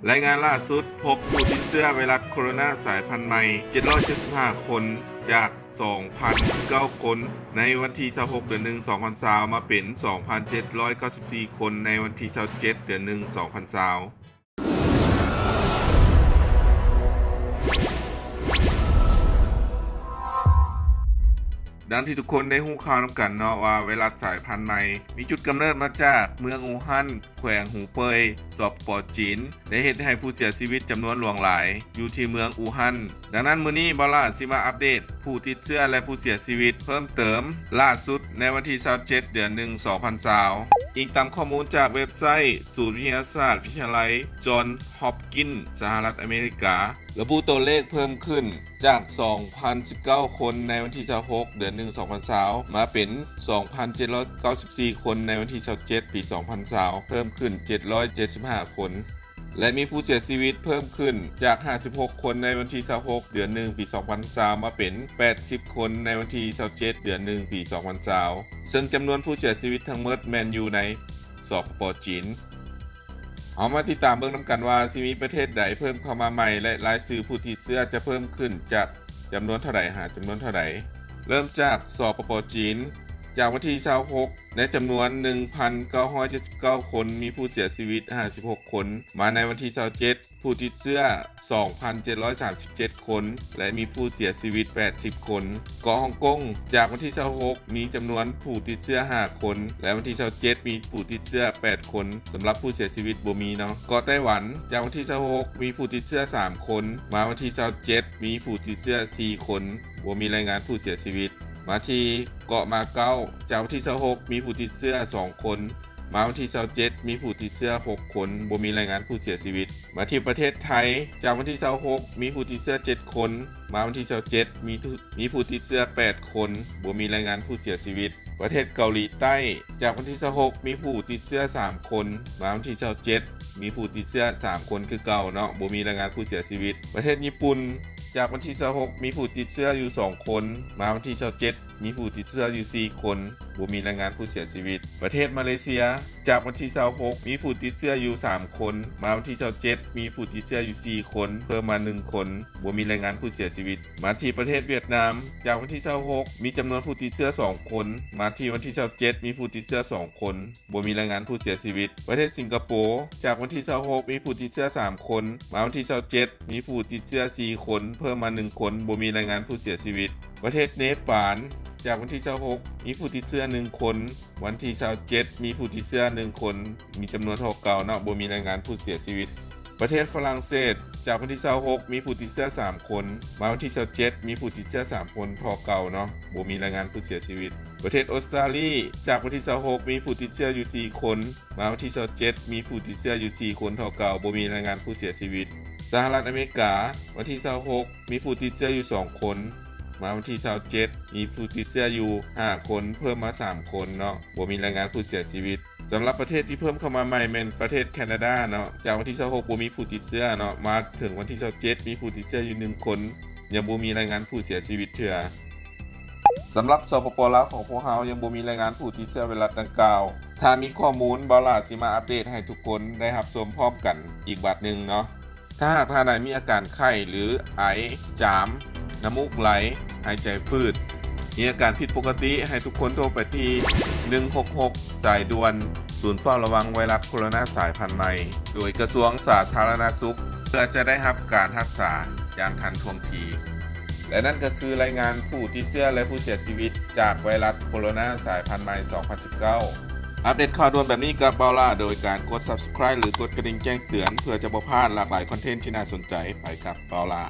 รายงานล่าสุดพบผู้ติดเชื้อไวรัสโคโรนาสายพันธุ์ใหม่ 775 คนจาก 2,019 คนในวันที่ 26 เดือน 1 2020 มาเป็น 2,794 คนในวันที่ 27 เดือน 1 2020ดังที่ทุกคนได้รู้ข่าวนำกันเนาะว่าไวรัสสายพันธุ์ใหม่มีจุดกำเนิดมาจากเมืองอู่ฮั่นแขวงหูเป่ยสปป.จีนได้เฮ็ดให้ผู้เสียชีวิตจำนวนหลวงหลายอยู่ที่เมืองอู่ฮั่นดังนั้นมื้อนี้บอลล่าสิมาอัปเดตผู้ติดเชื้อและผู้เสียชีวิตเพิ่มเติมล่าสุดในวันที่ 27 เดือน 1 2020อิงตามข้อมูลจากเว็บไซต์ศูนย์วิทยาศาสตร์วิทยาลัยจอห์นส์ฮอปกินส์สหรัฐอเมริการะบุตัวเลขเพิ่มขึ้นจาก 2,019 คนในวันที่ 26 เดือน 1 2020มาเป็น 2,794 คนในวันที่ 27 ปี 2020เพิ่มขึ้น 775 คนและมีผู้เสียชีวิตเพิ่มขึ้นจาก 56 คนในวันที่ 26 เดือน 1 ปี 2020มาเป็น 80 คนในวันที่ 27 เดือน 1 ปี 2020ซึ่งจำนวนผู้เสียชีวิตทั้งหมดแม่นอยู่ในสปป.จีนเอามาติดตามเบิ่งนำกันว่าสิมีประเทศใดเพิ่มเข้ามาใหม่และรายชื่อผู้ติดเชื้อจะเพิ่มขึ้นจากจำนวนเท่าใดจำนวนเท่าใดเริ่มจากสปป.จีนจากวันที่ 26 ในจำนวน 1,979 คนมีผู้เสียชีวิต 56 คนมาในวันที่ 27 ผู้ติดเชื้อ 2,737 คนและมีผู้เสียชีวิต 80 คนเกาะฮ่องกงจากวันที่ 26 มีจำนวนผู้ติดเชื้อ 5 คนและวันที่ 27 มีผู้ติดเชื้อ 8 คนสำหรับผู้เสียชีวิตบ่มีเนาะเกาะไต้หวันจากวันที่ 26 มีผู้ติดเชื้อ 3 คนมาวันที่ 27 มีผู้ติดเชื้อ 4 คนบ่มีรายงานผู้เสียชีวิตมาที่เกาะมาเก๊าจากวันที่ 26 มีผู้ติดเชื้อ 2 คนมาวันที่ 27 มีผู้ติดเชื้อ 6 คนบ่มีรายงานผู้เสียชีวิตมาที่ประเทศไทยจากวันที่ 26 มีผู้ติดเชื้อ 7 คนมาวันที่ 27 มีผู้ติดเชื้อ 8 คนบ่มีรายงานผู้เสียชีวิตประเทศเกาหลีใต้จากวันที่ 26 มีผู้ติดเชื้อ 3 คนมาวันที่ 27 มีผู้ติดเชื้อ 3 คนคือเก่าเนาะบ่มีรายงานผู้เสียชีวิตประเทศญี่ปุ่นจากวันที่ 26 มีผู้ติดเชื้ออยู่ 2 คนมาวันที่ 27 มีผู้ติดเชื้ออยู่ 4 คนบ่มีรายงานผู้เสียชีวิตประเทศมาเลเซียจากวันที่ 26 มีผู้ติดเชื้ออยู่ 3 คนมาวันที่ 27 มีผู้ติดเชื้ออยู่ 4 คนเพิ่มมา 1 คนบ่มีรายงานผู้เสียชีวิตมาที่ประเทศเวียดนามจากวันที่ 26 มีจำนวนผู้ติดเชื้อ 2 คนมาที่วันที่ 27 มีผู้ติดเชื้อ 2 คนบ่มีรายงานผู้เสียชีวิตประเทศสิงคโปร์จากวันที่ 26 มีผู้ติดเชื้อ 3 คนมาวันที่ 27 มีผู้ติดเชื้อ 4 คนเพิ่มมา 1 คนบ่มีรายงานผู้เสียชีวิตประเทศเนปาลจากวันที่ 26 มีผู้ติดเชื้อ 1 คนวันที่ 27 มีผู้ติดเชื้อ 1 คนมีจำนวนเท่าเก่าเนาะบ่มีรายงานผู้เสียชีวิตประเทศฝรั่งเศสจากวันที่ 26 มีผู้ติดเชื้อ 3 คนมาวันที่ 27 มีผู้ติดเชื้อ 3 คนเท่าเก่าเนาะบ่มีรายงานผู้เสียชีวิตประเทศออสเตรเลียจากวันที่ 26 มีผู้ติดเชื้ออยู่ 4 คนมาวันที่ 27 มีผู้ติดเชื้ออยู่ 4 คนเท่าเก่าบ่มีรายงานผู้เสียชีวิตสหรัฐอเมริกาวันที่ 26 มีผู้ติดเชื้ออยู่ 2 คนมาวันที่ 27 มีผู้ติดเชื้ออยู่ 5 คนเพิ่มมา 3 คนเนาะบ่มีรายงานผู้เสียชีวิตสำหรับประเทศที่เพิ่มเข้ามาใหม่เป็นประเทศแคนาดาเนาะจากวันที่ 26 บ่มีผู้ติดเชื้อเนาะมาถึงวันที่ 27 มีผู้ติดเชื้ออยู่ 1 คนยังบ่มีรายงานผู้เสียชีวิตเทื่อสำหรับสปป.ลาวของพวกเรายังบ่มีรายงานผู้ติดเชื้อไวรัสดังกล่าวถ้ามีข้อมูลบ่ล่ะสิมาอัปเดตให้ทุกคนได้รับชมพร้อมกันอีกบัดนึงเนาะถ้าหากท่านใดมีอาการไข้หรือไอจามน้ำมูกไหลหายใจฝืดมีอาการผิดปกติให้ทุกคนโทรไปที่166สายด่วนศูนย์เฝ้าระวังไวรัสโคโรนาสายพันธุ์ใหม่โดยกระทรวงสาธารณสุขเพื่อจะได้รับการรักษาอย่างทันท่วงทีและนั่นก็คือรายงานผู้ติดเชื้อและผู้เสียชีวิตจากไวรัสโคโรนาสายพันธุ์ใหม่ 2019 อัปเดตข่าวด่วนแบบนี้กับเบาล่าโดยการกด Subscribe หรือกดกระดิ่งแจ้งเตือนเพื่อจะบ่พลาดหลากหลายคอนเทนต์ที่น่าสนใจไปกับเบาล่า